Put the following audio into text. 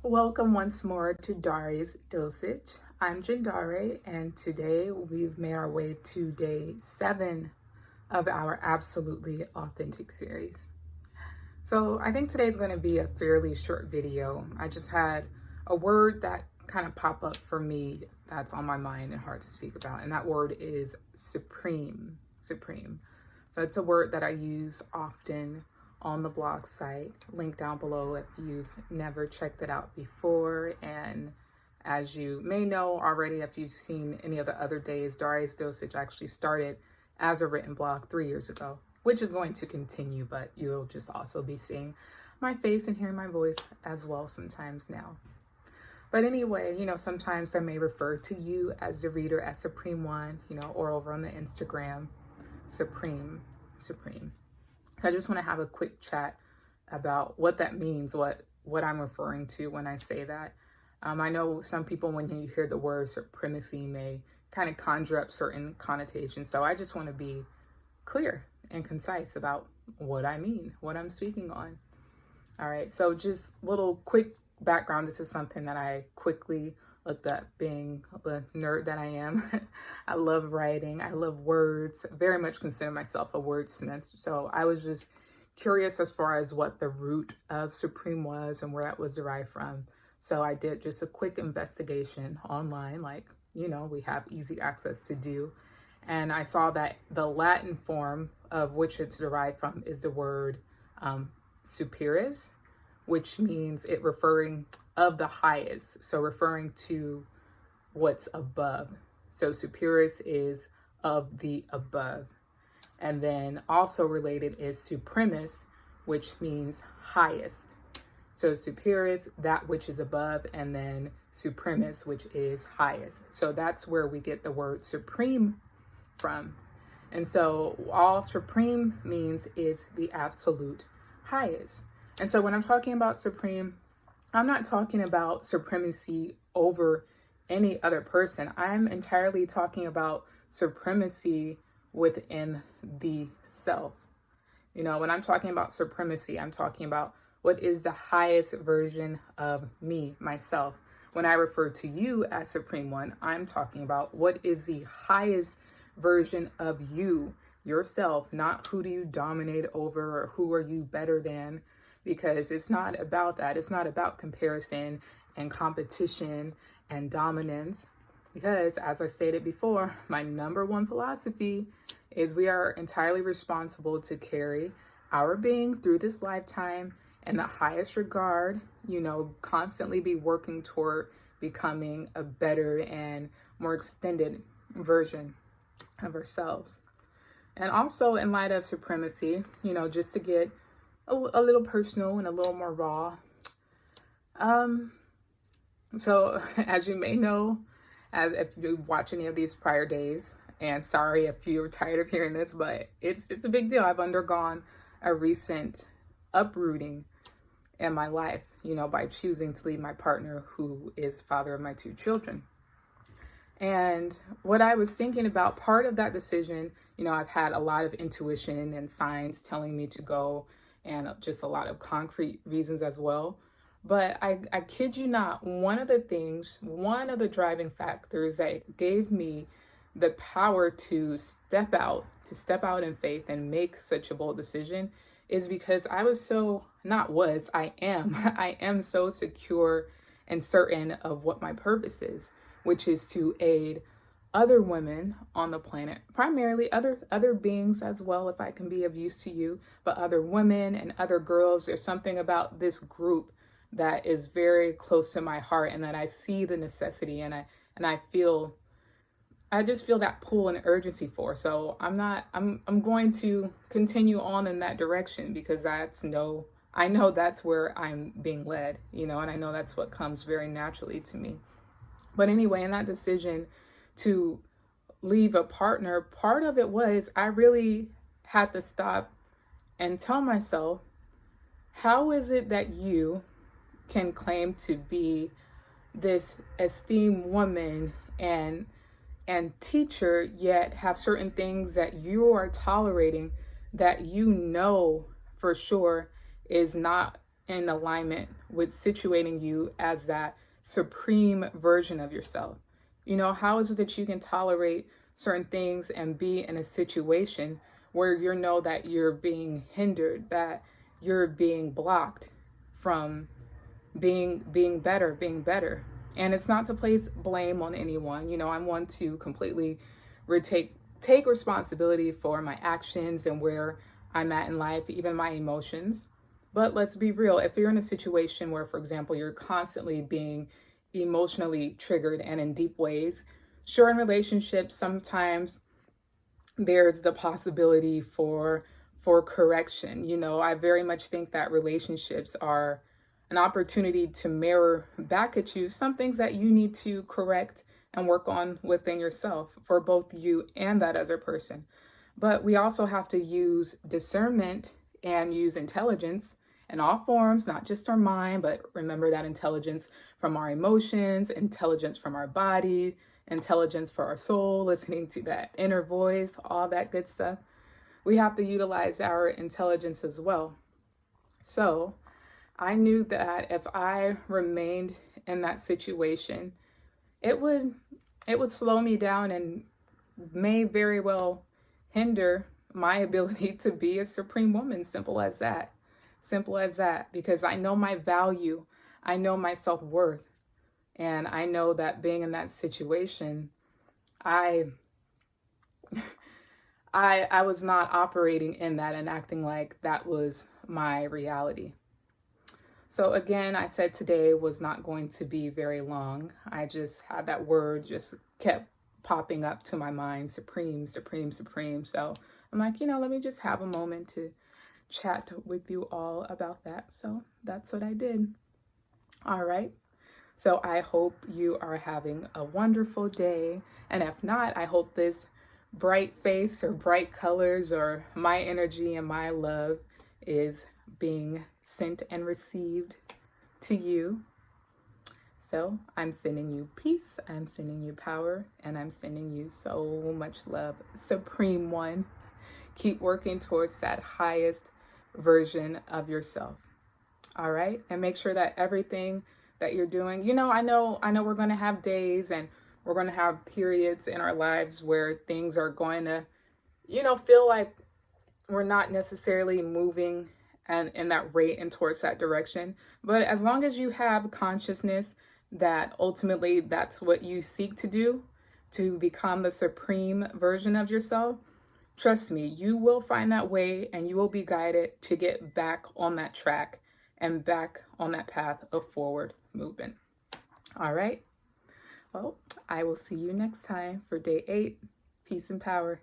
Welcome once more to Dháre's Dosage. I'm Dháre, and today we've made our way to day 7 of our Absolutely Authentic series. So I think today's going to be a fairly short video. I just had a word that kind of pop up for me that's on my mind and hard to speak about, and that word is supreme. Supreme. So it's a word that I use often on the blog site, link down below if you've never checked it out before. And as you may know already, if you've seen any of the other days, Dháre's Dosage actually started as a written blog 3 years ago, which is going to continue, but you'll just also be seeing my face and hearing my voice as well sometimes now. But anyway, sometimes I may refer to you as the reader as Supreme One, or over on the Instagram, Supreme. I just want to have a quick chat about what that means, what I'm referring to when I say that. I know some people, when you hear the word supremacy, may kind of conjure up certain connotations. So I just want to be clear and concise about what I mean, what I'm speaking on. All right, so just little quick background. This is something that I quickly looked up, being the nerd that I am. I love writing. I love words. Very much consider myself a wordsmith. So I was just curious as far as what the root of supreme was and where that was derived from. So I did just a quick investigation online, like, we have easy access to do. And I saw that the Latin form of which it's derived from is the word superis, which means it referring of the highest, so referring to what's above. So superis is of the above. And then also related is supremus, which means highest. So superis, that which is above, and then supremus, which is highest. So that's where we get the word supreme from. And so all supreme means is the absolute highest. And so when I'm talking about supreme, I'm not talking about supremacy over any other person. I'm entirely talking about supremacy within the self. When I'm talking about supremacy, I'm talking about what is the highest version of me, myself. When I refer to you as Supreme One, I'm talking about what is the highest version of you, yourself, not who do you dominate over or who are you better than. Because it's not about that. It's not about comparison and competition and dominance. Because as I stated before, my number one philosophy is we are entirely responsible to carry our being through this lifetime in the highest regard, constantly be working toward becoming a better and more extended version of ourselves. And also in light of supremacy, just to get a little personal and a little more raw. So as you may know, as if you watch any of these prior days, and sorry if you're tired of hearing this, but it's a big deal. I've undergone a recent uprooting in my life, by choosing to leave my partner, who is father of my 2 children. And what I was thinking about, part of that decision, I've had a lot of intuition and signs telling me to go, and just a lot of concrete reasons as well. But I kid you not, one of the driving factors that gave me the power to step out in faith and make such a bold decision is because I am so secure and certain of what my purpose is, which is to aid other women on the planet, primarily other beings as well, if I can be of use to you, but other women and other girls. There's something about this group that is very close to my heart, and that I see the necessity, and I just feel that pull and urgency for. So I'm going to continue on in that direction, because I know that's where I'm being led, and I know that's what comes very naturally to me. But anyway, in that decision to leave a partner, part of it was I really had to stop and tell myself, how is it that you can claim to be this esteemed woman and teacher, yet have certain things that you are tolerating that for sure is not in alignment with situating you as that supreme version of yourself? You know, how is it that you can tolerate certain things and be in a situation where you know that you're being hindered, that you're being blocked from being better? And it's not to place blame on anyone. You know, I want to completely take responsibility for my actions and where I'm at in life, even my emotions. But let's be real. If you're in a situation where, for example, you're constantly being emotionally triggered and in deep ways, sure, in relationships, sometimes there's the possibility for correction. You know, I very much think that relationships are an opportunity to mirror back at you some things that you need to correct and work on within yourself for both you and that other person. But we also have to use discernment and use intelligence in all forms, not just our mind, but remember that intelligence from our emotions, intelligence from our body, intelligence for our soul, listening to that inner voice, all that good stuff. We have to utilize our intelligence as well. So I knew that if I remained in that situation, it would slow me down and may very well hinder my ability to be a supreme woman. Simple as that. Simple as that. Because I know my value. I know my self-worth. And I know that being in that situation, I was not operating in that and acting like that was my reality. So again, I said today was not going to be very long. I just had that word just kept popping up to my mind, supreme, supreme, supreme. So I'm like, you know, let me just have a moment to chat with you all about that. So that's what I did. All right. So I hope you are having a wonderful day. And if not, I hope this bright face or bright colors or my energy and my love is being sent and received to you. So I'm sending you peace, I'm sending you power, and I'm sending you so much love. Supreme One, keep working towards that highest version of yourself. All right? And make sure that everything that you're doing, you know, I know we're going to have days and we're going to have periods in our lives where things are going to, you know, feel like we're not necessarily moving and in that rate and towards that direction. But as long as you have consciousness that ultimately that's what you seek to do, to become the supreme version of yourself, trust me, you will find that way and you will be guided to get back on that track and back on that path of forward movement. All right. Well, I will see you next time for day 8. Peace and power.